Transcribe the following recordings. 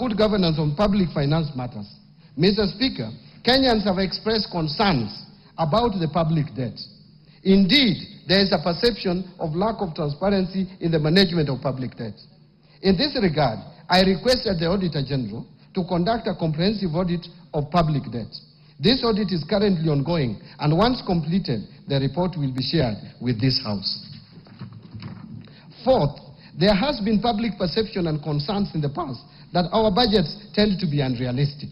good governance on public finance matters. Mr. Speaker, Kenyans have expressed concerns about the public debt. Indeed, there is a perception of lack of transparency in the management of public debt. In this regard, I requested the Auditor General to conduct a comprehensive audit of public debt. This audit is currently ongoing, and once completed, the report will be shared with this House. Fourth, there has been public perception and concerns in the past that our budgets tend to be unrealistic.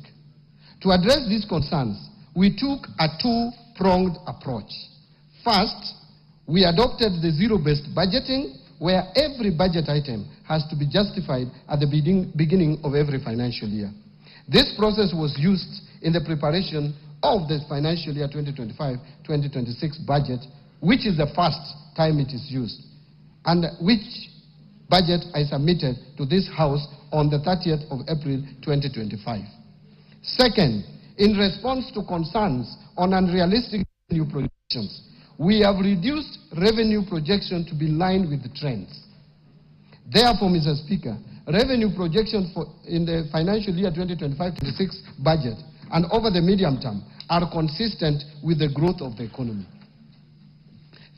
To address these concerns, we took a two-pronged approach. First, we adopted the zero-based budgeting, where every budget item has to be justified at the beginning of every financial year. This process was used in the preparation of the financial year 2025-2026 budget, which is the first time it is used, and which budget I submitted to this House on the 30th of April 2025. Second, in response to concerns on unrealistic revenue projections, we have reduced revenue projection to be in line with the trends. Therefore, Mr. Speaker, revenue projections in the financial year 2025-26 budget and over the medium term are consistent with the growth of the economy.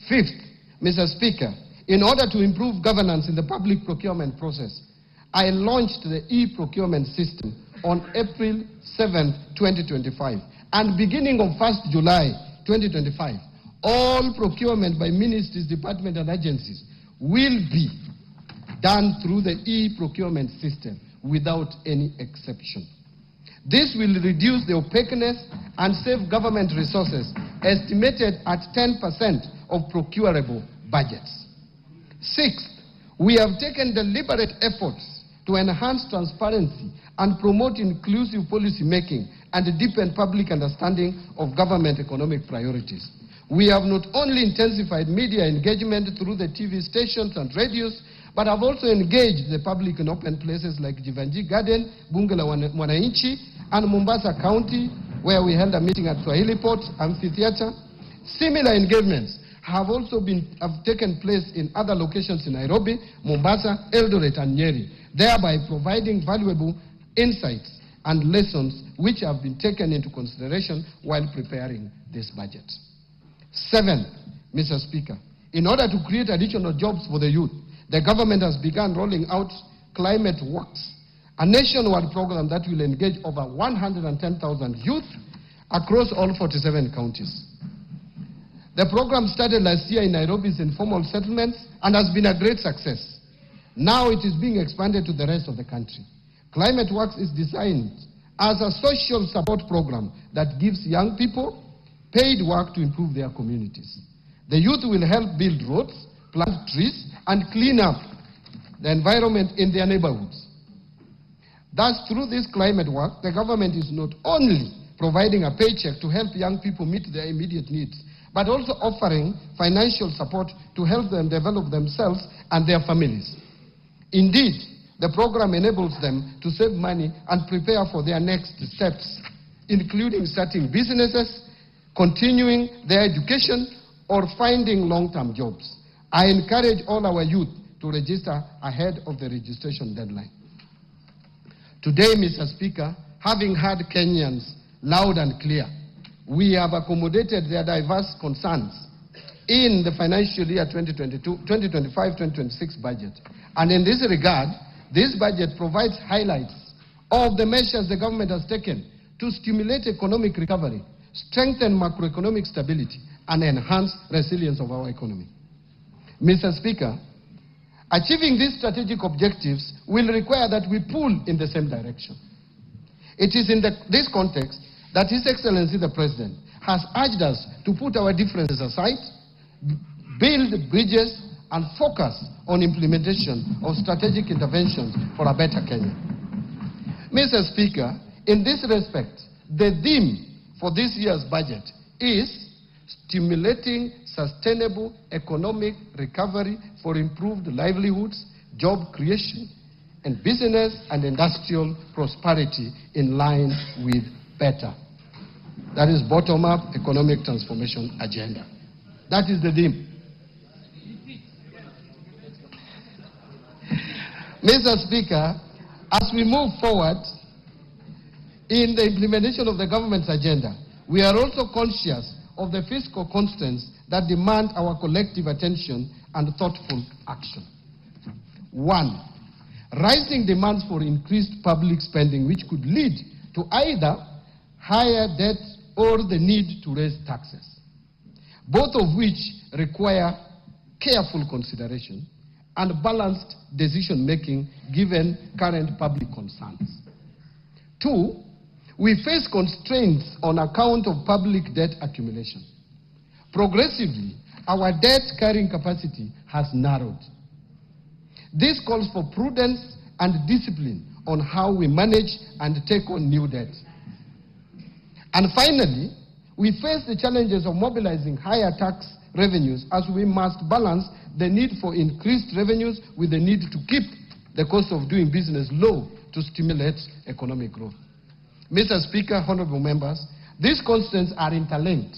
Fifth, Mr. Speaker, in order to improve governance in the public procurement process, I launched the e-procurement system on April 7, 2025, and beginning of 1st July 2025, all procurement by ministries, departments, and agencies will be done through the e-procurement system without any exception. This will reduce the opaqueness and save government resources, estimated at 10% of procurable budgets. Sixth, we have taken deliberate efforts to enhance transparency and promote inclusive policy making and deepen public understanding of government economic priorities. We have not only intensified media engagement through the TV stations and radios, but have also engaged the public in open places like Jivanji Garden, Bunge la Mwananchi, and Mombasa County, where we held a meeting at Swahili Port Amphitheatre. Similar engagements have taken place in other locations in Nairobi, Mombasa, Eldoret, and Nyeri, thereby providing valuable insights and lessons which have been taken into consideration while preparing this budget. Seventh, Mr. Speaker, in order to create additional jobs for the youth, the government has begun rolling out Climate Works, a nationwide program that will engage over 110,000 youth across all 47 counties. The program started last year in Nairobi's informal settlements and has been a great success. Now it is being expanded to the rest of the country. Climate Works is designed as a social support program that gives young people paid work to improve their communities. The youth will help build roads, plant trees, and clean up the environment in their neighborhoods. Thus, through this climate work, the government is not only providing a paycheck to help young people meet their immediate needs, but also offering financial support to help them develop themselves and their families. Indeed, the program enables them to save money and prepare for their next steps, including starting businesses, continuing their education, or finding long-term jobs. I encourage all our youth to register ahead of the registration deadline. Today, Mr. Speaker, having heard Kenyans loud and clear, we have accommodated their diverse concerns in the financial year 2025-2026 budget. And in this regard, this budget provides highlights of the measures the government has taken to stimulate economic recovery, strengthen macroeconomic stability, and enhance resilience of our economy. Mr. Speaker, achieving these strategic objectives will require that we pull in the same direction. It is in this context that His Excellency the President has urged us to put our differences aside, build bridges, and focus on implementation of strategic interventions for a better Kenya. Mr. Speaker, in this respect, the theme for this year's budget is stimulating sustainable economic recovery for improved livelihoods, job creation, and business and industrial prosperity in line with better. That is bottom-up economic transformation agenda. That is the theme. Mr. Speaker, As we move forward in the implementation of the government's agenda, we are also conscious of the fiscal constraints that demand our collective attention and thoughtful action. 1, rising demands for increased public spending, which could lead to either higher debt or the need to raise taxes, both of which require careful consideration and balanced decision-making given current public concerns. 2, we face constraints on account of public debt accumulation. Progressively, our debt carrying capacity has narrowed. This calls for prudence and discipline on how we manage and take on new debt. And finally, we face the challenges of mobilizing higher tax revenues as we must balance the need for increased revenues with the need to keep the cost of doing business low to stimulate economic growth. Mr. Speaker, honorable members, these constraints are interlinked